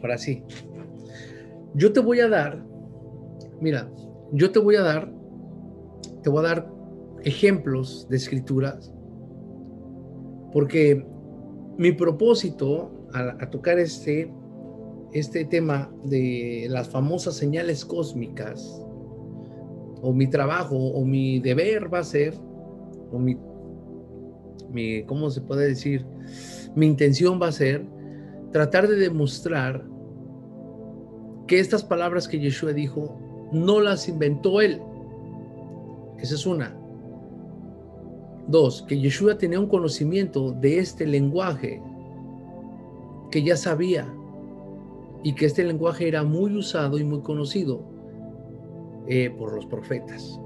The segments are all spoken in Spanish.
Ahora sí. Yo te voy a dar, mira, te voy a dar ejemplos de escrituras, porque mi propósito a tocar este tema de las famosas señales cósmicas, o mi trabajo, o mi deber va a ser, o ¿cómo se puede decir? Mi intención va a ser tratar de demostrar que estas palabras que Yeshua dijo no las inventó él. Esa es una. Dos, que Yeshua tenía un conocimiento de este lenguaje que ya sabía, y que este lenguaje era muy usado y muy conocido por los profetas.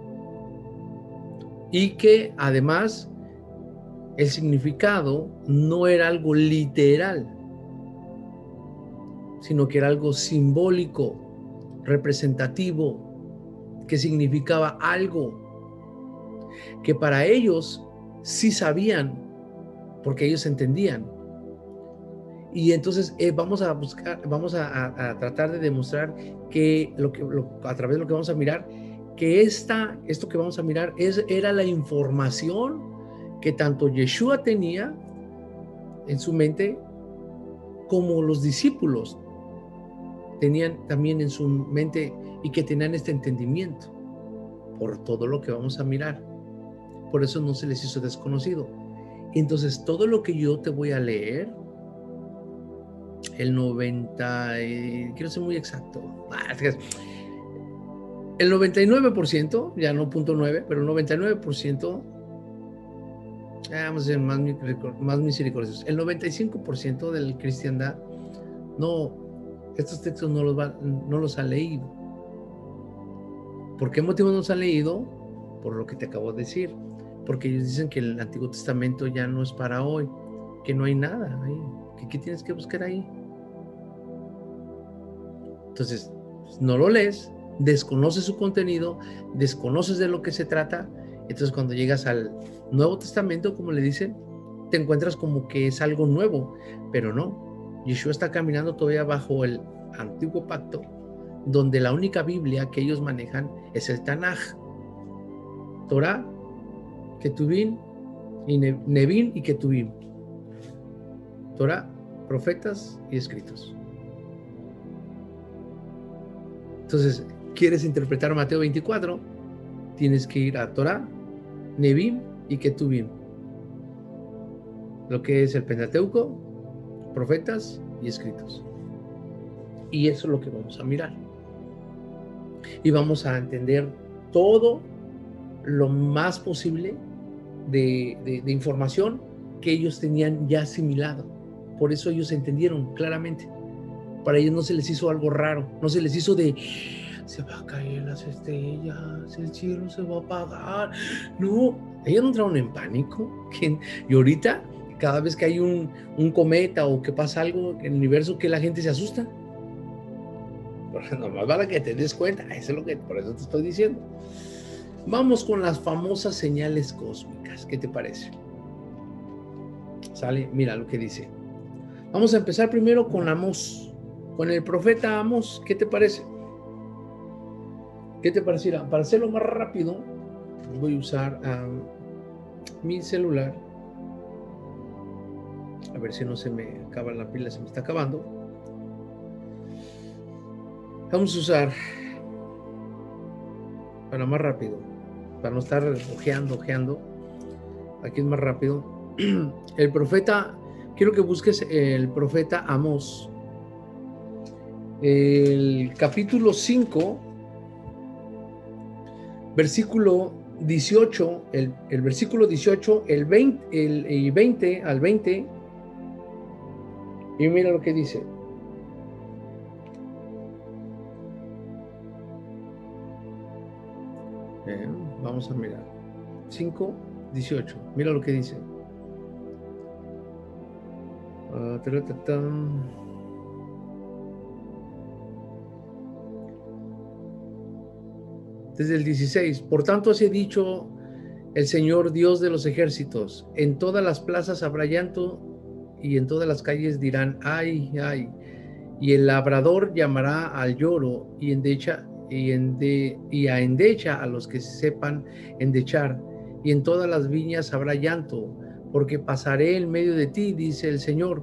Y que además el significado no era algo literal, sino que era algo simbólico, representativo, que significaba algo que para ellos sí sabían, porque ellos entendían. Y entonces vamos a buscar, vamos a tratar de demostrar que, a través de lo que vamos a mirar, que esto que vamos a mirar era la información que tanto Yeshua tenía en su mente, como los discípulos tenían también en su mente, y que tenían este entendimiento por todo lo que vamos a mirar. Por eso no se les hizo desconocido. Entonces, todo lo que yo te voy a leer, el 90, quiero ser muy exacto, el 99%, ya no 0.9, pero el 99%, vamos a ser más misericordiosos, el 95% del cristiandad, no, estos textos no los ha leído. ¿Por qué motivo no los ha leído? Por lo que te acabo de decir. Porque ellos dicen que el Antiguo Testamento ya no es para hoy, que no hay nada ahí, que ¿qué tienes que buscar ahí? Entonces, no lo lees, desconoces su contenido, desconoces de lo que se trata. Entonces, cuando llegas al Nuevo Testamento, como le dicen, te encuentras como que es algo nuevo, pero no. Yeshua está caminando todavía bajo el Antiguo Pacto, donde la única Biblia que ellos manejan es el Tanaj, Torah, Ketuvim y Nevim y Ketuvim. Torah, profetas y escritos. Entonces, ¿quieres interpretar Mateo 24? Tienes que ir a Torah, Nevim y Ketuvim. Lo que es el Pentateuco, profetas y escritos. Y eso es lo que vamos a mirar. Y vamos a entender todo lo más posible de información que ellos tenían ya asimilado. Por eso ellos entendieron claramente. Para ellos no se les hizo algo raro, no se les hizo de se va a caer las estrellas, el cielo se va a apagar. No, ellos no entraron en pánico. Y ahorita, cada vez que hay un cometa o que pasa algo en el universo, que la gente se asusta. Pero nomás para que te des cuenta, eso es lo que, por eso te estoy diciendo. Vamos con las famosas señales cósmicas. ¿Qué te parece? Sale, mira lo que dice. Vamos a empezar primero con Amós, con el profeta Amós. ¿Qué te parece? ¿Qué te parecerá? Para hacerlo más rápido, voy a usar mi celular. A ver si no se me acaba la pila, se me está acabando. Vamos a usar, para más rápido, para no estar ojeando. Aquí es más rápido. El profeta, quiero que busques el profeta Amós, el capítulo 5, versículo 18, el versículo 18, el 20 al 20, y mira lo que dice. Vamos a mirar. 5, 18. Mira lo que dice. Desde el 16. Por tanto, así ha dicho el Señor Dios de los ejércitos: en todas las plazas habrá llanto y en todas las calles dirán ay, ay. y el labrador llamará al lloro y a endecha a los que sepan endechar, y en todas las viñas habrá llanto, porque pasaré en medio de ti, dice el Señor.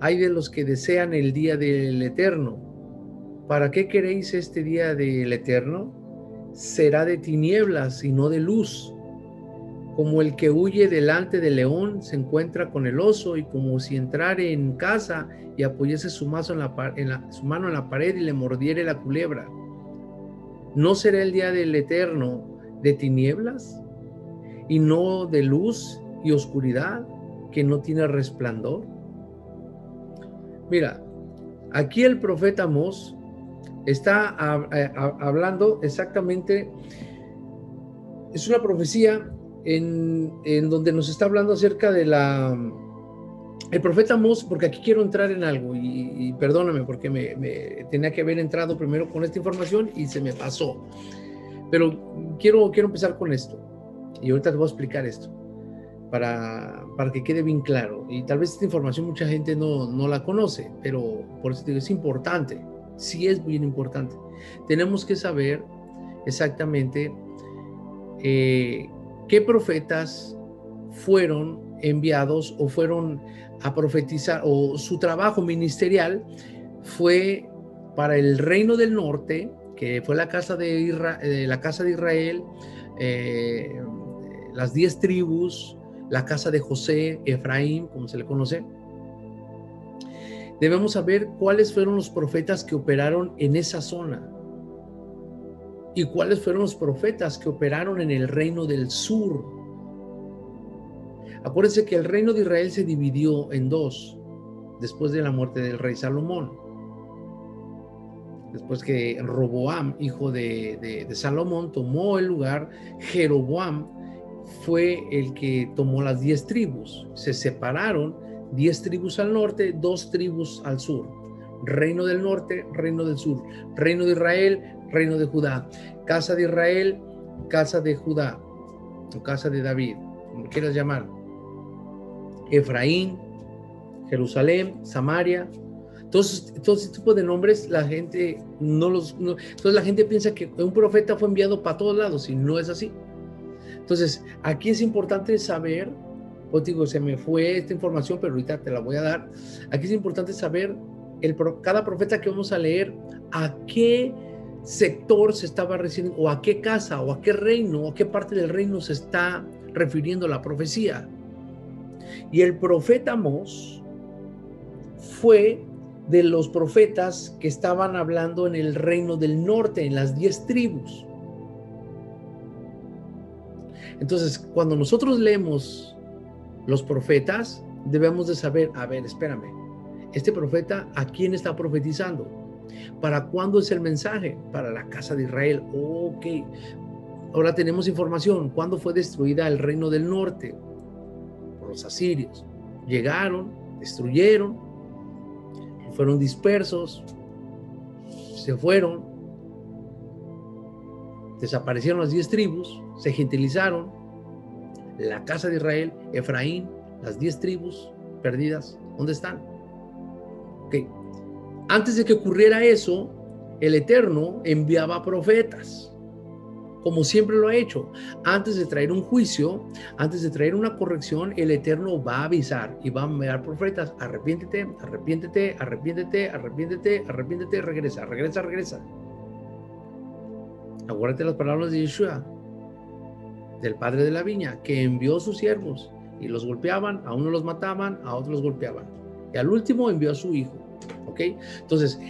Ay de los que desean el día del Eterno. ¿Para qué queréis este día del Eterno? Será de tinieblas y no de luz. Como el que huye delante del león se encuentra con el oso, y como si entrare en casa y apoyase su mano en la pared y le mordiere la culebra. ¿No será el día del Eterno de tinieblas y no de luz y oscuridad, que no tiene resplandor? Mira, aquí el profeta Amós está hablando exactamente, es una profecía en donde nos está hablando acerca de el profeta Amós, porque aquí quiero entrar en algo y perdóname porque me tenía que haber entrado primero con esta información y se me pasó, pero quiero empezar con esto y ahorita te voy a explicar esto para que quede bien claro. Y tal vez esta información mucha gente no la conoce, pero por eso te digo, es importante, sí es bien importante. Tenemos que saber exactamente qué profetas fueron enviados o fueron a profetizar, o su trabajo ministerial fue para el reino del norte, que fue la casa de Israel, las 10 tribus, la casa de José, Efraín, como se le conoce. Debemos saber cuáles fueron los profetas que operaron en esa zona y cuáles fueron los profetas que operaron en el reino del sur. Acuérdense que el reino de Israel se dividió en dos después de la muerte del rey Salomón. Después que Roboam, hijo de Salomón, tomó el lugar, Jeroboam fue el que tomó las 10 tribus. Se separaron 10 tribus al norte, 2 tribus al sur. Reino del norte, reino del sur. Reino de Israel, reino de Judá. Casa de Israel, casa de Judá, o casa de David, como quieras llamar. Efraín, Jerusalén, Samaria. Todo ese tipo de nombres la gente entonces la gente piensa que un profeta fue enviado para todos lados y no es así. Entonces aquí es importante saber, pues digo, se me fue esta información, pero ahorita te la voy a dar. Aquí es importante saber cada profeta que vamos a leer, a qué sector se estaba refiriendo, o a qué casa, o a qué reino, o a qué parte del reino se está refiriendo la profecía. Y el profeta Amós fue de los profetas que estaban hablando en el reino del norte, en las 10 tribus. Entonces, cuando nosotros leemos los profetas, debemos de saber, a ver, espérame, este profeta, ¿a quién está profetizando? ¿Para cuándo es el mensaje? Para la casa de Israel. Ok, ahora tenemos información. ¿Cuándo fue destruida el reino del norte? Por los asirios. Llegaron, destruyeron, fueron dispersos, se fueron, desaparecieron las 10 tribus, se gentilizaron, la casa de Israel, Efraín, las 10 tribus perdidas, ¿dónde están? Okay. Antes de que ocurriera eso, el Eterno enviaba profetas, como siempre lo ha hecho. Antes de traer un juicio, antes de traer una corrección, el Eterno va a avisar y va a enviar profetas. Arrepiéntete, arrepiéntete, arrepiéntete, arrepiéntete, arrepiéntete, regresa, regresa, regresa. Acuérdate las palabras de Yeshua, del padre de la viña, que envió a sus siervos y los golpeaban, a unos los mataban, a otros los golpeaban. Y al último envió a su hijo. ¿Ok? Entonces,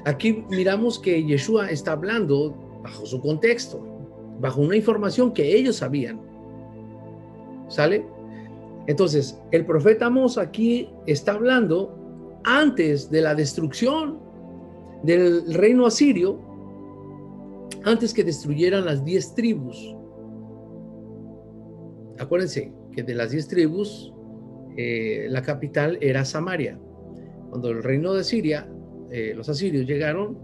aquí miramos que Yeshua está hablando bajo su contexto, bajo una información que ellos sabían. ¿Sale? Entonces, el profeta Amós aquí está hablando antes de la destrucción del reino asirio, antes que destruyeran las 10 tribus. Acuérdense que de las 10 tribus, la capital era Samaria. Cuando el reino de Siria, los asirios llegaron,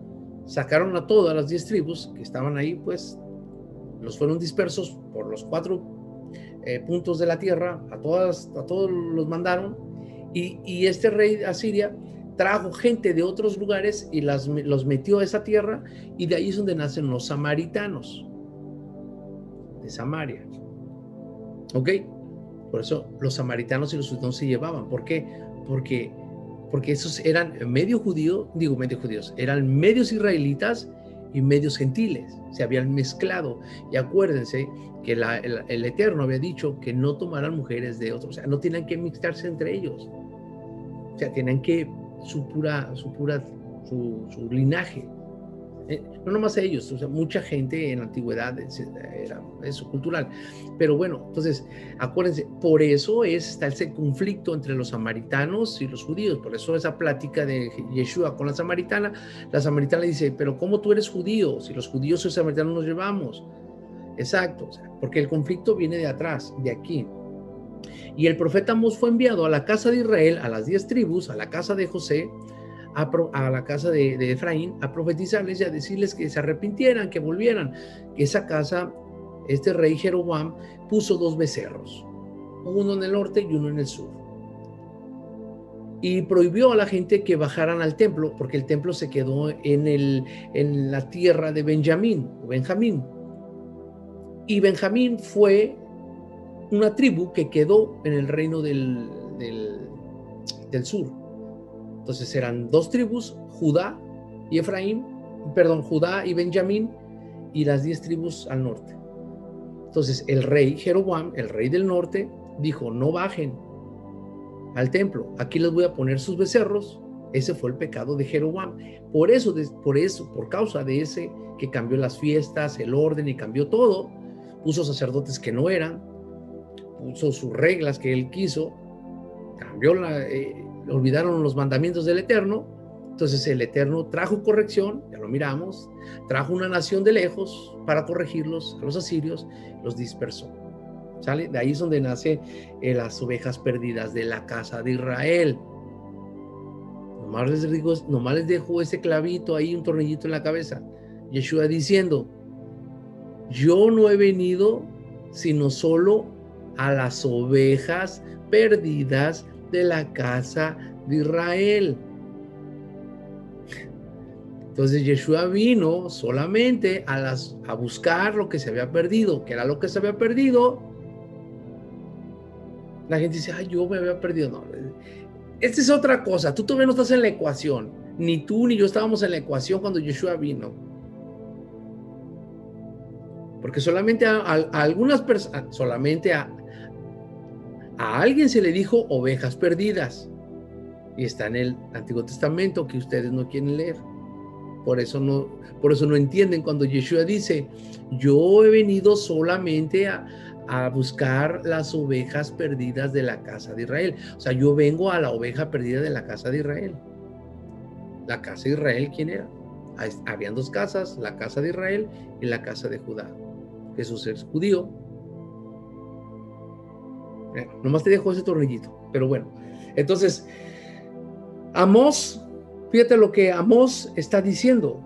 sacaron a todas las 10 tribus que estaban ahí, pues los fueron dispersos por los 4 puntos de la tierra, a todos los mandaron, y este rey de Asiria trajo gente de otros lugares y los metió a esa tierra, y de ahí es donde nacen los samaritanos, de Samaria. ¿Ok? Por eso los samaritanos y los judíos se llevaban. ¿Por qué? Porque esos eran medio judíos, eran medios israelitas y medios gentiles, se habían mezclado. Y acuérdense que el Eterno había dicho que no tomaran mujeres de otros, o sea, no tenían que mixtarse entre ellos, o sea, tenían que su linaje. No nomás ellos, o sea, mucha gente en la antigüedad era eso, cultural. Pero bueno, entonces, acuérdense, por eso está ese conflicto entre los samaritanos y los judíos. Por eso esa plática de Yeshua con la samaritana dice, pero ¿cómo tú eres judío? Si los judíos y los samaritanos nos llevamos. Exacto, o sea, porque el conflicto viene de atrás, de aquí. Y el profeta Amós fue enviado a la casa de Israel, a las 10 tribus, a la casa de José, a la casa de Efraín, a profetizarles y a decirles que se arrepintieran, que volvieran. Que esa casa, este rey Jeroboam puso 2 becerros, uno en el norte y uno en el sur, y prohibió a la gente que bajaran al templo, porque el templo se quedó en la tierra de Benjamín, y Benjamín fue una tribu que quedó en el reino del sur. Entonces eran 2 tribus, Judá y Judá y Benjamín, y las 10 tribus al norte. Entonces el rey Jeroboam, el rey del norte, dijo, no bajen al templo, aquí les voy a poner sus becerros. Ese fue el pecado de Jeroboam. Por causa de ese, que cambió las fiestas, el orden y cambió todo, puso sacerdotes que no eran, puso sus reglas que él quiso, cambió olvidaron los mandamientos del Eterno. Entonces el Eterno trajo corrección, ya lo miramos, trajo una nación de lejos para corregirlos, a los asirios, los dispersó. ¿Sale? De ahí es donde nace las ovejas perdidas de la casa de Israel. Nomás les dejo ese clavito ahí, un tornillito en la cabeza. Yeshua diciendo, yo no he venido sino solo a las ovejas perdidas de la casa de Israel. Entonces Yeshua vino solamente a buscar lo que se había perdido. ¿Qué era lo que se había perdido? La gente dice, ay, yo me había perdido. No, esta es otra cosa. Tú todavía no estás en la ecuación. Ni tú ni yo estábamos en la ecuación cuando Yeshua vino. Porque solamente a algunas personas, solamente a alguien se le dijo ovejas perdidas. Y está en el Antiguo Testamento, que ustedes no quieren leer. Por eso no entienden cuando Yeshua dice, yo he venido solamente a buscar las ovejas perdidas de la casa de Israel. O sea, yo vengo a la oveja perdida de la casa de Israel. La casa de Israel, ¿quién era? Habían 2 casas, la casa de Israel y la casa de Judá. Jesús es judío. Nomás te dejo ese tornillito, pero bueno. Entonces, Amós, fíjate lo que Amós está diciendo.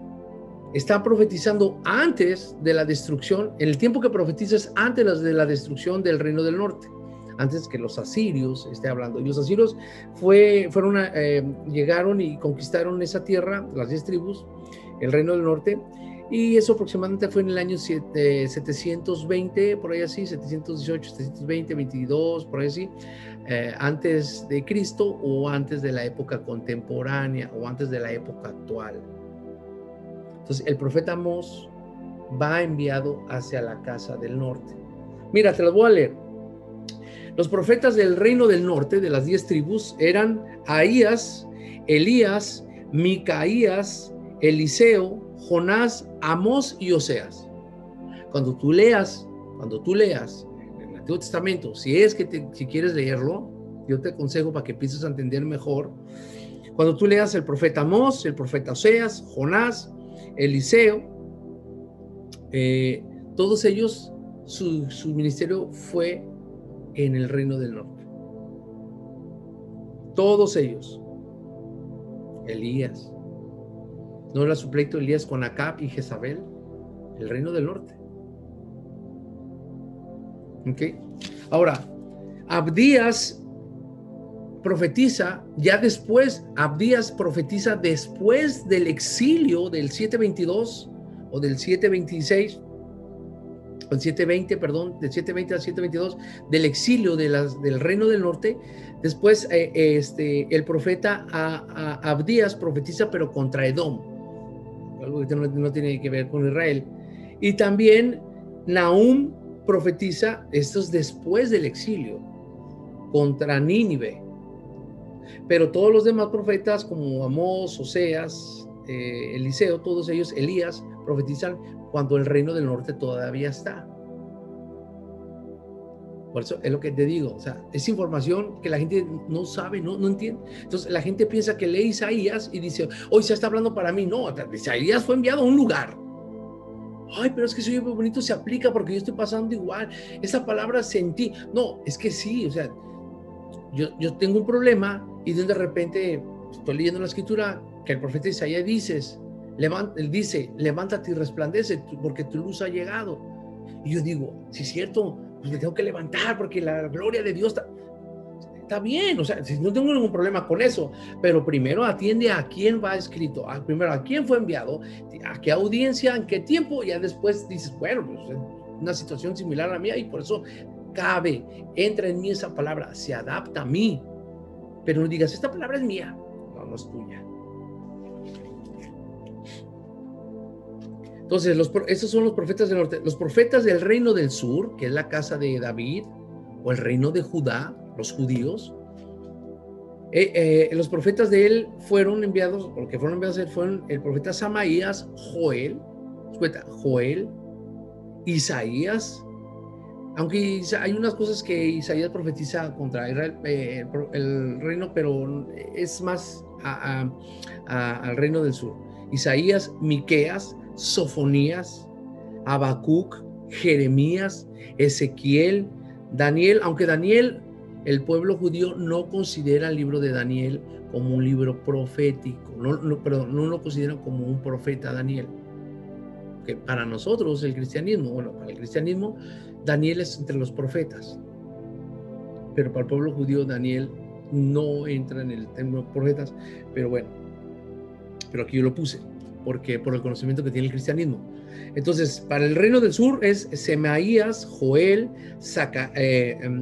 Está profetizando antes de la destrucción, en el tiempo que profetizas antes de la destrucción del reino del norte, antes que los asirios esté hablando. Y los asirios llegaron y conquistaron esa tierra, las 10 tribus, el reino del norte, y eso aproximadamente fue en el año 720, por ahí así, 718, 720, 22, por ahí así, antes de Cristo, o antes de la época contemporánea, o antes de la época actual. Entonces el profeta Amós va enviado hacia la casa del norte. Mira, te las voy a leer. Los profetas del reino del norte, de las 10 tribus, eran Ahías, Elías, Micaías, Eliseo, Jonás, Amós y Oseas. Cuando tú leas en el Antiguo Testamento, si quieres leerlo, yo te aconsejo para que empieces a entender mejor. Cuando tú leas el profeta Amós, el profeta Oseas, Jonás, Eliseo, todos ellos, su ministerio fue en el reino del norte. Todos ellos. Elías, ¿no era su pleito Elías con Acab y Jezabel? El reino del norte. ¿Ok? Ahora, Abdías profetiza ya después, Abdías profetiza después del exilio del 722 o del 726, o el 720, perdón, del 720 al 722, del exilio del reino del norte. Después el profeta Abdías profetiza pero contra Edom, algo que no tiene que ver con Israel. Y también Nahum profetiza, esto es después del exilio, contra Nínive. Pero todos los demás profetas, como Amós, Oseas, Eliseo, todos ellos, Elías, profetizan cuando el reino del norte todavía está. Por eso es lo que te digo, o sea, es información que la gente no sabe, no entiende. Entonces la gente piensa que lee Isaías y dice, hoy se está hablando para mí. No, Isaías fue enviado a un lugar. Ay, pero es que soy muy bonito, se aplica porque yo estoy pasando igual. Esa palabra sentí. No, es que sí, o sea, yo tengo un problema y de repente estoy leyendo la escritura que el profeta Isaías dice, levántate y resplandece porque tu luz ha llegado. Y yo digo, sí es cierto, pues me tengo que levantar porque la gloria de Dios está bien, o sea, no tengo ningún problema con eso, pero primero atiende a quién va escrito, primero a quién fue enviado, a qué audiencia, en qué tiempo, y ya después dices, bueno, pues una situación similar a la mía y por eso cabe, entra en mí esa palabra, se adapta a mí, pero no digas, esta palabra es mía, no es tuya. Entonces, esos son los profetas del norte. Los profetas del reino del sur, que es la casa de David, o el reino de Judá, los judíos, los profetas de él fueron enviados, fueron el profeta Samaías, Joel, Isaías, aunque hay unas cosas que Isaías profetiza contra Israel, el reino, pero es más al reino del sur. Isaías, Miqueas, Sofonías, Habacuc, Jeremías, Ezequiel, Daniel, aunque Daniel, el pueblo judío no considera el libro de Daniel como un libro profético, pero no lo consideran como un profeta Daniel. Que para nosotros el cristianismo, para el cristianismo, Daniel es entre los profetas, pero para el pueblo judío Daniel no entra en el término de profetas, pero bueno, pero aquí yo lo puse, porque por el conocimiento que tiene el cristianismo. Entonces, para el reino del sur es Semaías, Joel,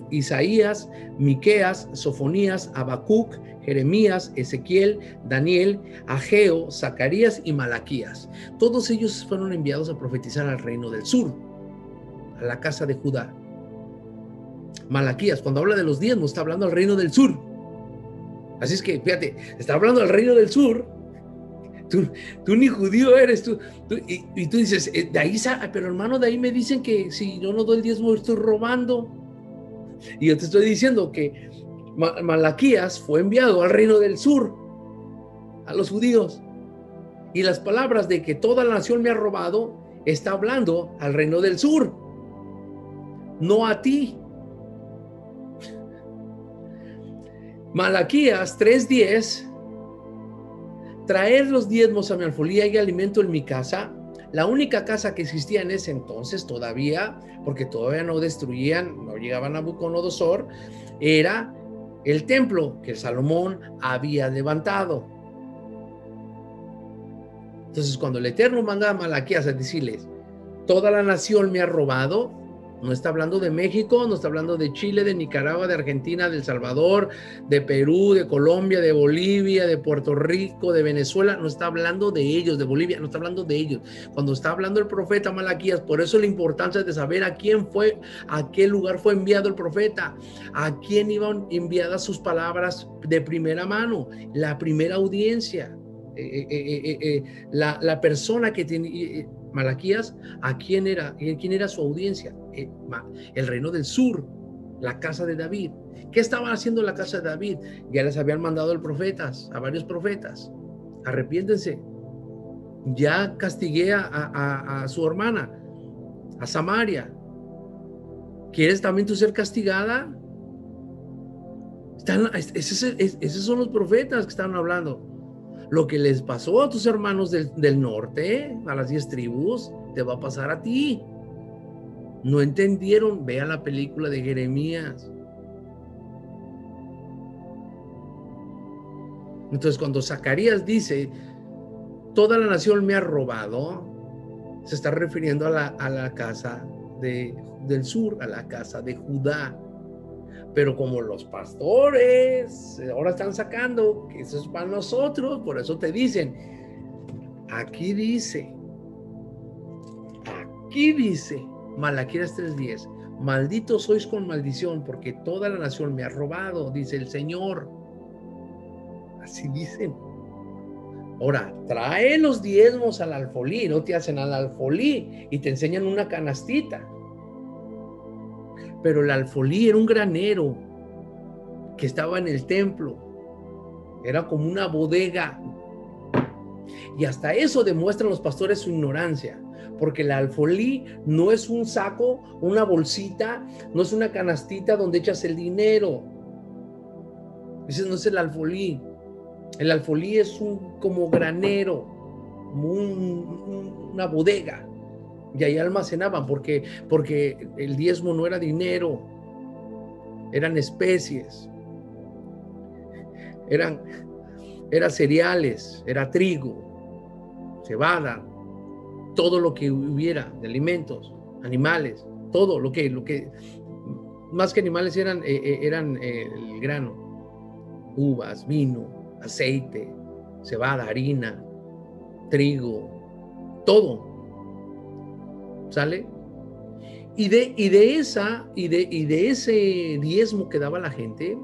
Isaías, Miqueas, Sofonías, Habacuc, Jeremías, Ezequiel, Daniel, Ageo, Zacarías y Malaquías. Todos ellos fueron enviados a profetizar al reino del sur, a la casa de Judá. Malaquías, cuando habla de los diezmos, está hablando del reino del sur. Así es que, fíjate, está hablando del reino del sur. Tú ni judío eres, y tú dices, de ahí, pero hermano, de ahí me dicen que si yo no doy el diezmo estoy robando. Y yo te estoy diciendo que Malaquías fue enviado al reino del sur, a los judíos. Y las palabras de que toda la nación me ha robado, está hablando al reino del sur, no a ti. Malaquías 3:10, traer los diezmos a mi alfolía y alimento en mi casa. La única casa que existía en ese entonces todavía, porque todavía no destruían, no llegaban a Nabucodonosor, era el templo que Salomón había levantado. Entonces, cuando el Eterno manda a Malaquías a decirles, toda la nación me ha robado, no está hablando de México, no está hablando de Chile, de Nicaragua, de Argentina, de El Salvador, de Perú, de Colombia, de Bolivia, de Puerto Rico, de Venezuela, no está hablando de ellos, de Bolivia, no está hablando de ellos. Cuando está hablando el profeta Malaquías, por eso la importancia de saber a quién fue, a qué lugar fue enviado el profeta, a quién iban enviadas sus palabras de primera mano, la primera audiencia, la persona que tiene... Malaquías, ¿quién era su audiencia? El reino del sur, la casa de David. ¿Qué estaba haciendo la casa de David? Ya les habían mandado a varios profetas. Arrepiéntense. Ya castigué a su hermana, a Samaria. ¿Quieres también tú ser castigada? Esos son los profetas que están hablando. Lo que les pasó a tus hermanos del norte, a las 10 tribus, te va a pasar a ti. No entendieron. Vea la película de Jeremías. Entonces, cuando Zacarías dice, toda la nación me ha robado, se está refiriendo a la casa del sur, a la casa de Judá. Pero como los pastores ahora están sacando que eso es para nosotros, por eso te dicen, aquí dice, Malaquías 3:10, malditos sois con maldición, porque toda la nación me ha robado, dice el Señor. Así dicen. Ahora, trae los diezmos al alfolí, no te hacen al alfolí y te enseñan una canastita. Pero el alfolí era un granero que estaba en el templo. Era como una bodega. Y hasta eso demuestran los pastores su ignorancia. Porque el alfolí no es un saco, una bolsita, no es una canastita donde echas el dinero. Ese no es el alfolí. El alfolí es como granero, como una bodega. Y ahí almacenaban, porque el diezmo no era dinero, eran especies, eran cereales, era trigo, cebada, todo lo que hubiera de alimentos, animales, todo lo que más que animales eran el grano, uvas, vino, aceite, cebada, harina, trigo, todo, ¿sale? Y de ese diezmo que daba la gente,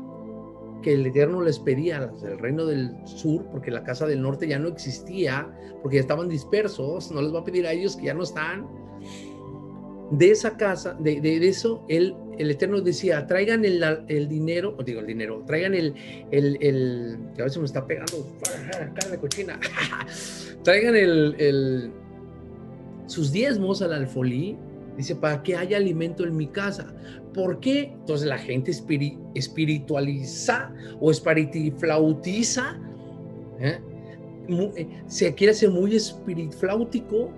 que el Eterno les pedía a los del reino del sur, porque la casa del norte ya no existía, porque ya estaban dispersos, no les va a pedir a ellos que ya no están. De esa casa, de eso, el Eterno decía, traigan el dinero, traigan que a veces me está pegando carne cochina, traigan sus diezmos al alfolí, dice, para que haya alimento en mi casa. ¿Por qué? Entonces la gente espiritualiza o espiritiflautiza, se quiere ser muy espiritfláutico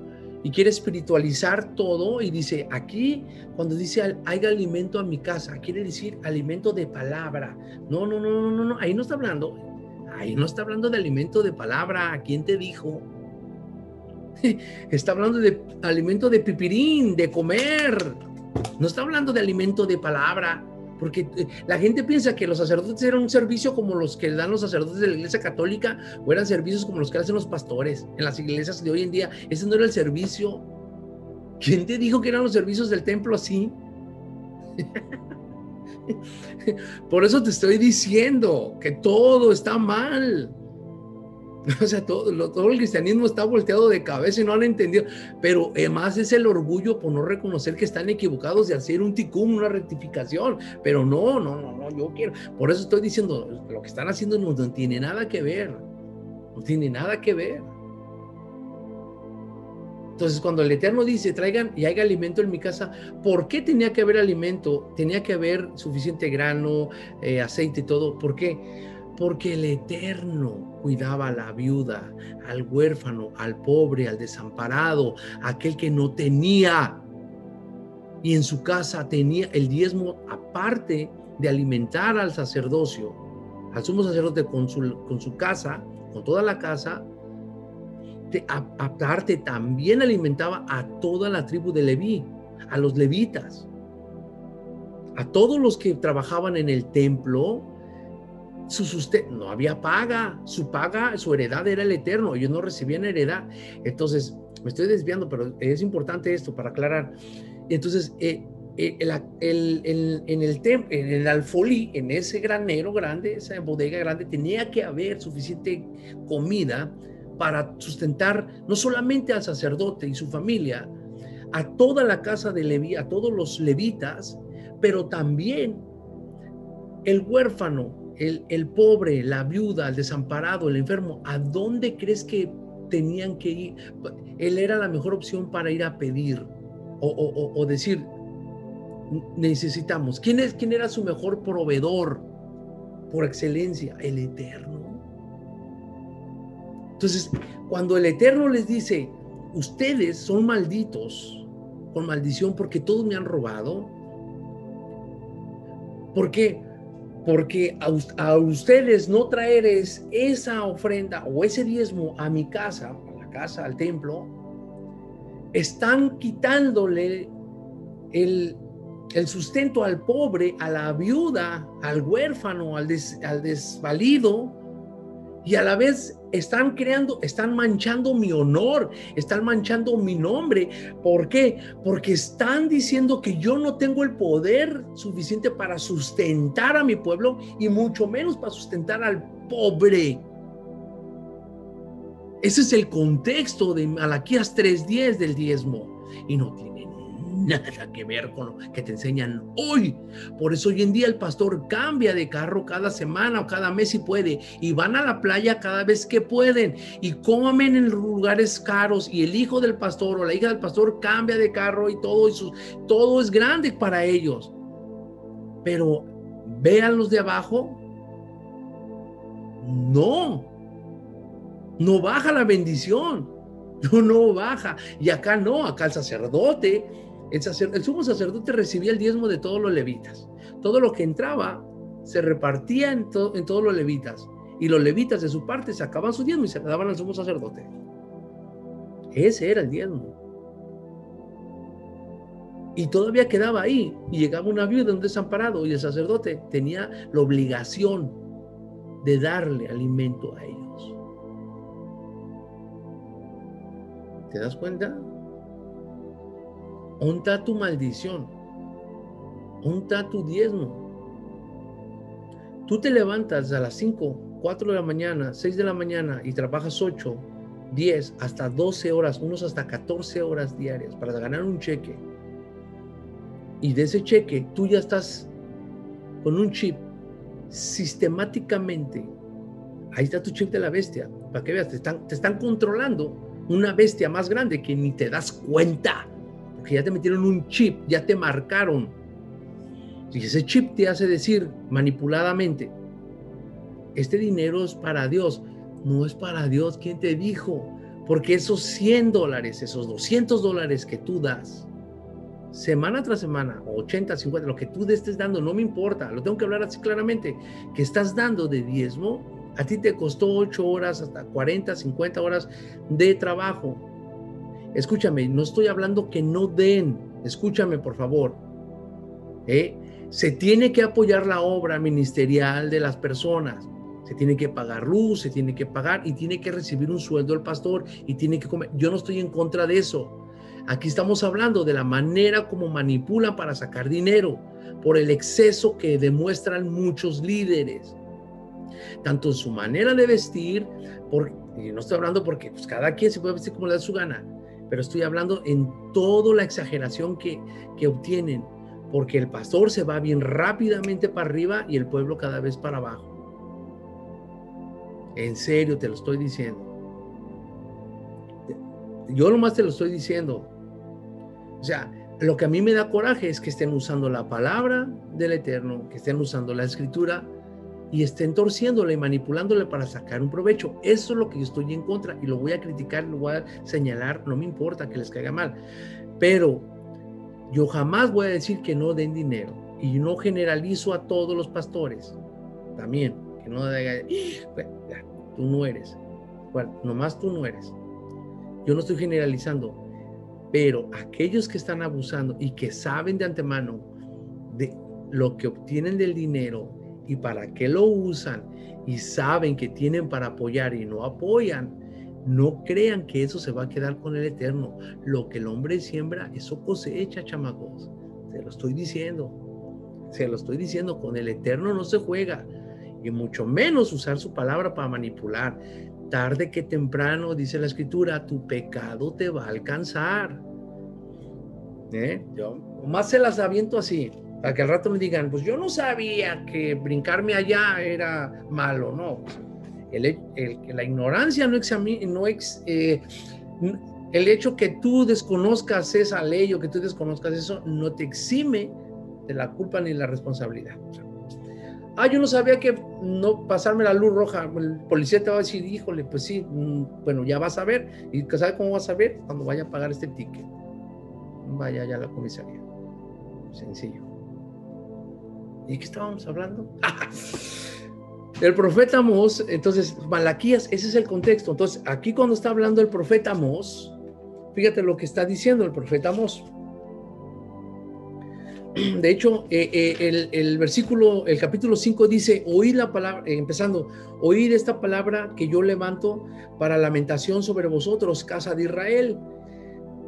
y quiere espiritualizar todo, y dice, aquí cuando dice haya alimento a mi casa, quiere decir alimento de palabra. No, ahí no está hablando de alimento de palabra. ¿Quién te dijo? Está hablando de alimento de pipirín, de comer. No está hablando de alimento de palabra, porque la gente piensa que los sacerdotes eran un servicio como los que dan los sacerdotes de la iglesia católica, o eran servicios como los que hacen los pastores en las iglesias de hoy en día. Ese no era el servicio. ¿Quién te dijo que eran los servicios del templo así? Por eso te estoy diciendo que todo está mal. O sea, todo el cristianismo está volteado de cabeza y no han entendido. Pero además es el orgullo por no reconocer que están equivocados, de hacer un ticum, una rectificación. Pero no, yo quiero. Por eso estoy diciendo, lo que están haciendo no tiene nada que ver. No tiene nada que ver. Entonces, cuando el Eterno dice, traigan y haya alimento en mi casa, ¿por qué tenía que haber alimento? Tenía que haber suficiente grano, aceite y todo. ¿Por qué? Porque el Eterno cuidaba a la viuda, al huérfano, al pobre, al desamparado, aquel que no tenía. Y en su casa tenía el diezmo, aparte de alimentar al sacerdocio, al sumo sacerdote con su casa, con toda la casa, aparte también alimentaba a toda la tribu de Leví, a los levitas, a todos los que trabajaban en el templo. No había paga, su heredad era el Eterno, ellos no recibían heredad. Entonces, me estoy desviando, pero es importante esto para aclarar. Entonces, en el alfolí, en ese granero grande, esa bodega grande, tenía que haber suficiente comida para sustentar no solamente al sacerdote y su familia, a toda la casa de Leví, a todos los levitas, pero también el huérfano, el pobre, la viuda, el desamparado, el enfermo. ¿A dónde crees que tenían que ir? Él era la mejor opción para ir a pedir o decir, necesitamos. ¿Quién era su mejor proveedor por excelencia? El Eterno. Entonces, cuando el Eterno les dice, ustedes son malditos con maldición porque todos me han robado. ¿Por qué? Porque a ustedes no traer esa ofrenda o ese diezmo a mi casa, a la casa, al templo, están quitándole el sustento al pobre, a la viuda, al huérfano, al desvalido, y a la vez están manchando mi honor, están manchando mi nombre. ¿Por qué? Porque están diciendo que yo no tengo el poder suficiente para sustentar a mi pueblo y mucho menos para sustentar al pobre. Ese es el contexto de Malaquías 3:10 del diezmo, y no tiene nada que ver con lo que te enseñan hoy. Por eso hoy en día el pastor cambia de carro cada semana o cada mes si puede, y van a la playa cada vez que pueden, y comen en lugares caros, y el hijo del pastor o la hija del pastor cambia de carro, y todo es grande para ellos. Pero vean los de abajo, no baja la bendición, no baja. Y acá no, acá el sacerdote, el sumo sacerdote recibía el diezmo de todos los levitas. Todo lo que entraba se repartía en todos los levitas, y los levitas de su parte sacaban su diezmo y se le daban al sumo sacerdote. Ese era el diezmo. Y todavía quedaba ahí, y llegaba una viuda, un desamparado, y el sacerdote tenía la obligación de darle alimento a ellos. ¿Te das cuenta? ¿Dónde está tu maldición? ¿Dónde está tu diezmo? Tú te levantas a las 5, 4 de la mañana, 6 de la mañana y trabajas 8, 10, hasta 12 horas, unos hasta 14 horas diarias para ganar un cheque. Y de ese cheque tú ya estás con un chip sistemáticamente. Ahí está tu chip de la bestia, para que veas, te están controlando una bestia más grande que ni te das cuenta, porque ya te metieron un chip, ya te marcaron. Si ese chip te hace decir manipuladamente, este dinero es para Dios, no es para Dios, ¿quién te dijo? Porque esos $100, esos $200 que tú das, semana tras semana, 80, 50, lo que tú estés dando, no me importa, lo tengo que hablar así claramente, que estás dando de diezmo, a ti te costó 8 horas, hasta 40, 50 horas de trabajo. Escúchame, no estoy hablando que no den, escúchame por favor. Se tiene que apoyar la obra ministerial de las personas, se tiene que pagar luz, se tiene que pagar, y tiene que recibir un sueldo el pastor, y tiene que comer. Yo no estoy en contra de eso. Aquí estamos hablando de la manera como manipulan para sacar dinero, por el exceso que demuestran muchos líderes, tanto en su manera de vestir, y no estoy hablando porque pues, cada quien se puede vestir como le da su gana, pero estoy hablando en toda la exageración que obtienen, porque el pastor se va bien rápidamente para arriba y el pueblo cada vez para abajo. En serio te lo estoy diciendo. Yo nomás te lo estoy diciendo. O sea, lo que a mí me da coraje es que estén usando la palabra del Eterno, que estén usando la Escritura y estén torciéndole y manipulándole para sacar un provecho. Eso es lo que yo estoy en contra, y lo voy a criticar, lo voy a señalar, no me importa que les caiga mal, pero yo jamás voy a decir que no den dinero, y no generalizo a todos los pastores también, que no diga, tú no eres, bueno, nomás tú no eres. Yo no estoy generalizando, pero aquellos que están abusando y que saben de antemano de lo que obtienen del dinero y para qué lo usan, y saben que tienen para apoyar y no apoyan, no crean que eso se va a quedar con el Eterno. Lo que el hombre siembra, eso cosecha, chamacos. Se lo estoy diciendo. Con el Eterno no se juega, y mucho menos usar su palabra para manipular. Tarde que temprano, dice la Escritura, tu pecado te va a alcanzar. Yo más se las aviento así, para que al rato me digan, pues yo no sabía que brincarme allá era malo. No, la ignorancia el hecho que tú desconozcas esa ley o que tú desconozcas eso no te exime de la culpa ni la responsabilidad. Yo no sabía que no pasarme la luz roja. El policía te va a decir, híjole, pues sí, bueno, ya vas a ver. ¿Y sabes cómo vas a ver? Cuando vaya a pagar este ticket. Vaya ya a la comisaría. Sencillo. ¿Y de qué estábamos hablando? El profeta Amós. Entonces, Malaquías, ese es el contexto. Entonces, aquí cuando está hablando el profeta Amós, fíjate lo que está diciendo el profeta Amós. De hecho, el versículo, el capítulo 5 dice, oíd la palabra, empezando, oíd esta palabra que yo levanto para lamentación sobre vosotros, casa de Israel.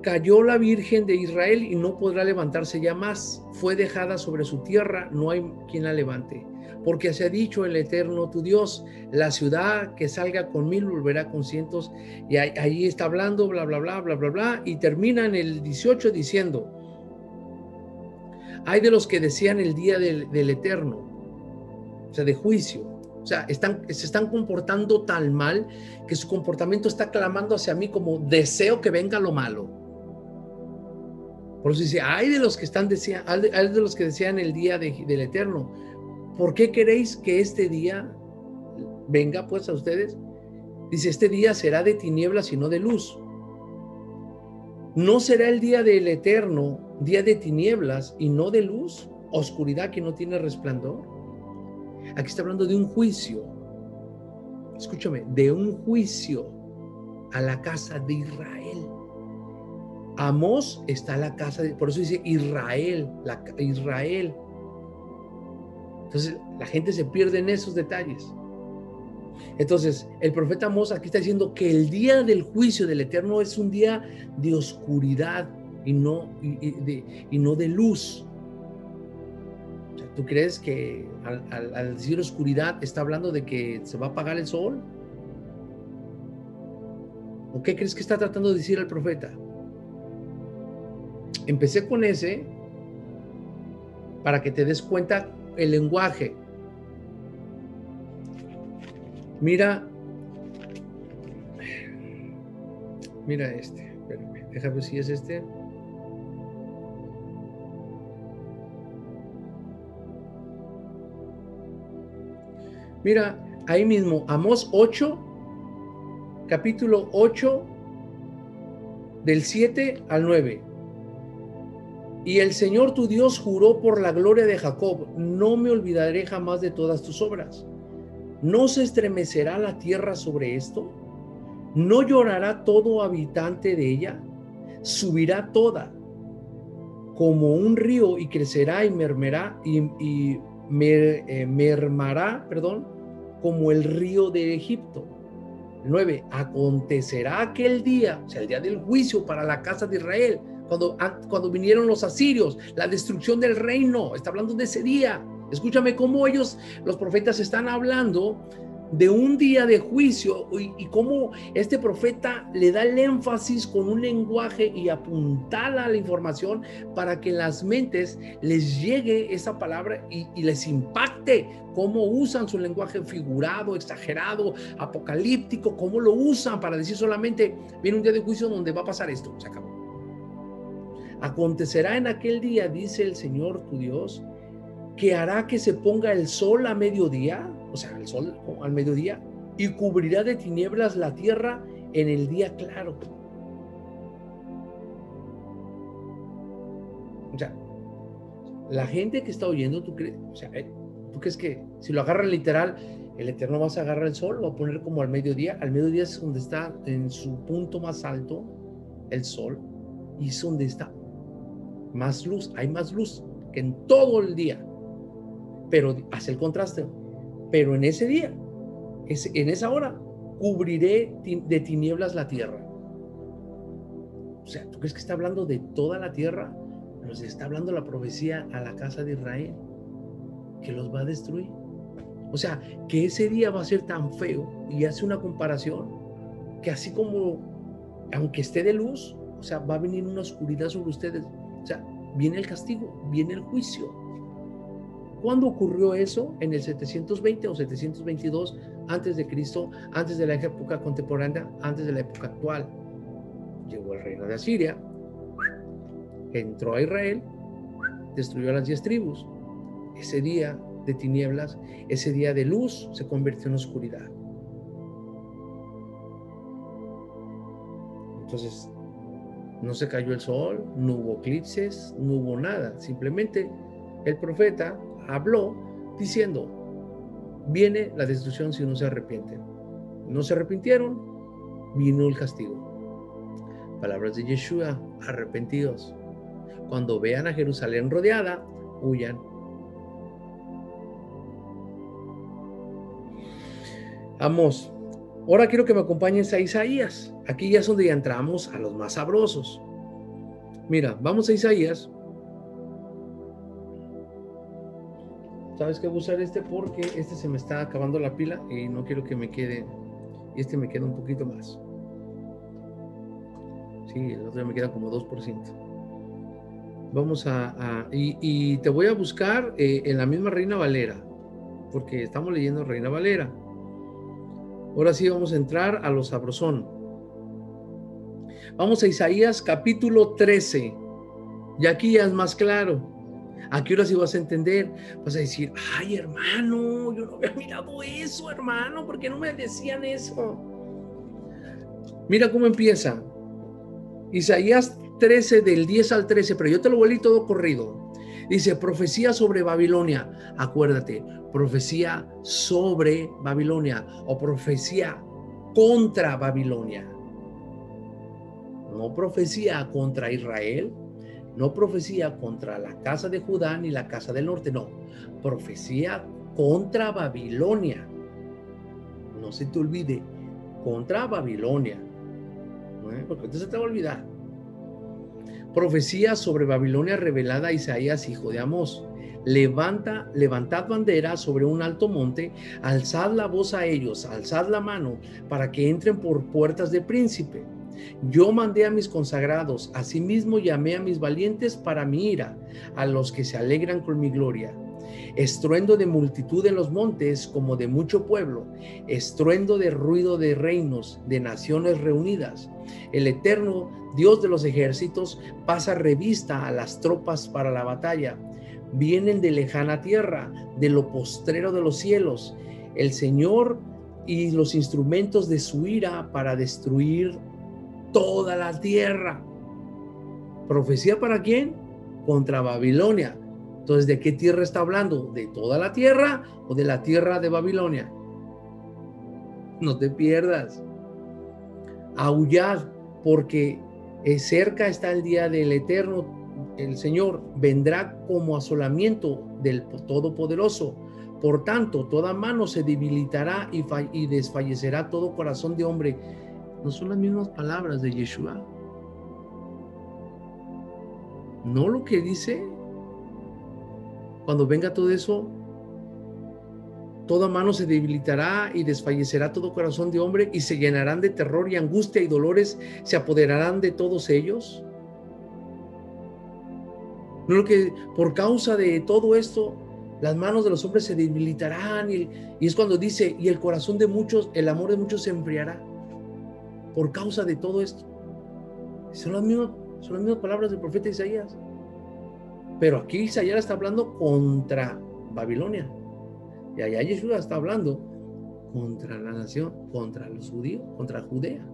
Cayó la Virgen de Israel y no podrá levantarse ya más. Fue dejada sobre su tierra, no hay quien la levante. Porque se ha dicho el Eterno tu Dios, la ciudad que salga con 1000 volverá con cientos. Y ahí está hablando, bla, bla, bla, bla, bla, bla. Y termina en el 18 diciendo, hay de los que decían el día del Eterno, o sea, de juicio. O sea, se están comportando tan mal que su comportamiento está clamando hacia mí como deseo que venga lo malo. Por eso dice, hay de los que hay de los que decían el día del Eterno. ¿Por qué queréis que este día venga pues a ustedes? Dice, este día será de tinieblas y no de luz. ¿No será el día del Eterno día de tinieblas y no de luz? Oscuridad que no tiene resplandor. Aquí está hablando de un juicio. Escúchame, de un juicio a la casa de Israel. Amós está en la casa de, por eso dice Israel, Israel. Entonces la gente se pierde en esos detalles. Entonces el profeta Amós aquí está diciendo que el día del juicio del Eterno es un día de oscuridad y no de luz. O sea, ¿tú crees que al decir oscuridad está hablando de que se va a apagar el sol? ¿O qué crees que está tratando de decir el profeta? Empecé con ese para que te des cuenta el lenguaje. Mira este, espérame, déjame ver si es este. Mira, ahí mismo, Amós 8, capítulo 8, del 7 al 9. Y el Señor tu Dios juró por la gloria de Jacob, no me olvidaré jamás de todas tus obras. ¿No se estremecerá la tierra sobre esto? ¿No llorará todo habitante de ella? Subirá toda como un río y crecerá y mermará, como el río de Egipto. 9. Acontecerá aquel día, o sea, el día del juicio para la casa de Israel, cuando vinieron los asirios, la destrucción del reino, está hablando de ese día. Escúchame cómo ellos, los profetas, están hablando de un día de juicio y cómo este profeta le da el énfasis con un lenguaje y apuntala la información para que en las mentes les llegue esa palabra y les impacte cómo usan su lenguaje figurado, exagerado, apocalíptico, cómo lo usan para decir solamente viene un día de juicio donde va a pasar esto, se acabó. Acontecerá en aquel día, dice el Señor tu Dios, que hará que se ponga el sol a mediodía, o sea, el sol al mediodía, y cubrirá de tinieblas la tierra en el día claro. O sea, la gente que está oyendo, ¿tú crees que si lo agarran literal, el Eterno vas a agarrar el sol, lo va a poner como al mediodía? Al mediodía es donde está en su punto más alto el sol, y es donde está más luz, hay más luz que en todo el día. Pero hace el contraste, pero en ese día, en esa hora, cubriré de tinieblas la tierra. O sea, ¿tú crees que está hablando de toda la tierra? Pero se está hablando la profecía a la casa de Israel, que los va a destruir. O sea, que ese día va a ser tan feo, y hace una comparación, que así como, aunque esté de luz, o sea, va a venir una oscuridad sobre ustedes. O sea, viene el castigo, viene el juicio. ¿Cuándo ocurrió eso? En el 720 o 722 antes de Cristo, antes de la época contemporánea, antes de la época actual. Llegó el reino de Asiria, entró a Israel, destruyó a las 10 tribus. Ese día de tinieblas, ese día de luz se convirtió en oscuridad. Entonces, no se cayó el sol, no hubo eclipses, no hubo nada. Simplemente el profeta habló diciendo, viene la destrucción si no se arrepienten. No se arrepintieron, vino el castigo. Palabras de Yeshua, arrepentidos. Cuando vean a Jerusalén rodeada, huyan. Amós. Ahora quiero que me acompañes a Isaías. Aquí ya es donde ya entramos a los más sabrosos. Mira, vamos a Isaías. ¿Sabes qué? Voy a usar este porque este se me está acabando la pila y no quiero que me quede. Y este me queda un poquito más. Sí, el otro me queda como 2%. Vamos y te voy a buscar en la misma Reina Valera, porque estamos leyendo Reina Valera. Ahora sí vamos a entrar a lo sabrosón. Vamos a Isaías capítulo 13. Y aquí ya es más claro. Aquí ahora sí vas a entender. Vas a decir, ay, hermano, yo no había mirado eso, hermano. ¿Por qué no me decían eso? Mira cómo empieza. Isaías 13 del 10 al 13, pero yo te lo voy a leer todo corrido. Dice, profecía sobre Babilonia. Acuérdate, profecía sobre Babilonia o profecía contra Babilonia. No profecía contra Israel, no profecía contra la casa de Judá ni la casa del norte, no. Profecía contra Babilonia. No se te olvide, contra Babilonia. Porque entonces te va a olvidar. Profecía sobre Babilonia revelada a Isaías, hijo de Amós. Levantad bandera sobre un alto monte, alzad la voz a ellos, alzad la mano, para que entren por puertas de príncipe. Yo mandé a mis consagrados, asimismo llamé a mis valientes para mi ira, a los que se alegran con mi gloria. Estruendo de multitud en los montes como de mucho pueblo, estruendo de ruido de reinos, de naciones reunidas. El eterno Dios de los ejércitos pasa revista a las tropas para la batalla. Vienen de lejana tierra, de lo postrero de los cielos, el Señor y los instrumentos de su ira para destruir toda la tierra. ¿Profecía para quién? Contra Babilonia. Entonces, ¿de qué tierra está hablando? ¿De toda la tierra o de la tierra de Babilonia? No te pierdas. Aullad, porque cerca está el día del Eterno, el Señor vendrá como asolamiento del Todopoderoso. Por tanto, toda mano se debilitará y desfallecerá todo corazón de hombre. ¿No son las mismas palabras de Yeshua? ¿No lo que dice? Cuando venga todo eso, toda mano se debilitará y desfallecerá todo corazón de hombre y se llenarán de terror y angustia y dolores se apoderarán de todos ellos. ¿No lo que por causa de todo esto las manos de los hombres se debilitarán y es cuando dice, y el corazón de muchos, el amor de muchos se enfriará por causa de todo esto? Son las mismas palabras del profeta Isaías. Pero aquí Isaías está hablando contra Babilonia. Y allá Yeshua está hablando contra la nación, contra los judíos, contra Judea.